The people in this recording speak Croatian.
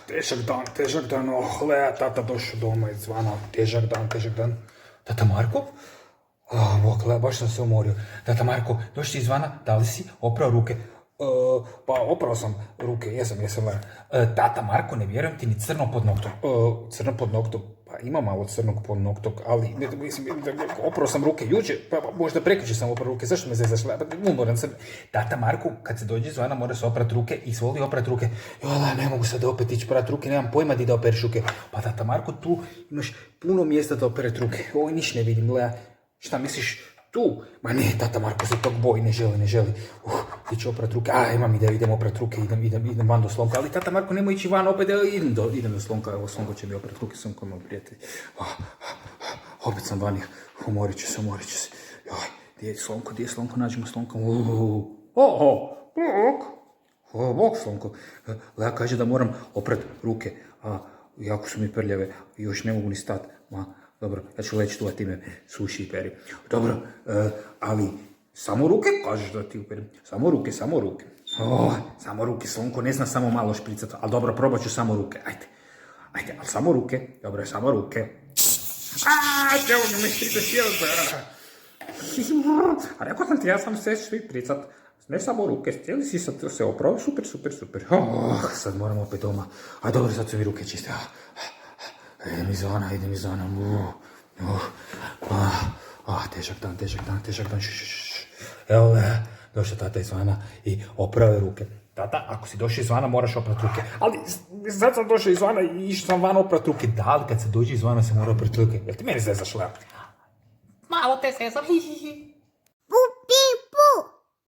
težak dan, le, tata došao doma izvana, težak dan. Tata Marko? Bog, le, baš sam se umorio. Tata Marko, došli izvana, da li si oprao ruke? Pa oprao sam ruke, jesam, le. Tata Marko, ne vjerujem ti ni crno pod noktom. Crno pod noktom? Pa ima malo crnog pod noktom, ali oprao sam ruke jučer, pa možda prekjučer sam oprao ruke, zašto me zezaš? Umoran sam. Tata Marko, kad se dođe izvana, mora se oprat ruke i svoli oprat ruke. Joj, ne mogu sad opet ići prat ruke, nemam pojma di da opereš ruke. Pa tata Marko, tu imaš puno mjesta da operet ruke. Oj, niš ne vidim, Lea. Šta misliš? Tu? Ma ne, tata Marko se tog boji, ne želi. Ti ću oprat ruke, imam ideju, idem oprat ruke, idem van do Slonka, ali tata Marko, nemoj ići van, opet idem do Slonka, evo Slonko će mi oprat ruke, Slonko je moj prijatelj. Opet sam vani, umorit ću se. Joj, gdje je Slonko, nađemo Slonka. Bog, Slonko. Lea kaže da moram oprat ruke, jako su mi prljave, još ne mogu ni stat. Dobro, ja ću leći tu, a ti me suši i peri. Dobro, ali samo ruke? Kažeš da ti uperim. Samo ruke. Samo ruke, Slonko ne zna samo malo špricati. Ali dobro, probat ću samo ruke. Ajde, ali samo ruke. Dobro, samo ruke. Evo me špricati. A rekao sam ti, ja sam se špricat. Ne samo ruke, cijeli si sad se opravo. Super. Sad moram opet doma. A dobro, sad su mi ruke čiste. Idem izvana. Težak dan. Evo, došao tata izvana i oprave ruke. Tata, ako si došao izvana, moraš oprat ruke. Ali, sad sam došao izvana i išao sam van oprat ruke. Da, ali kad se dođe izvana, se mora oprat ruke. Jel ti meni zezaš, Lea? Malo te zezam, hihihi.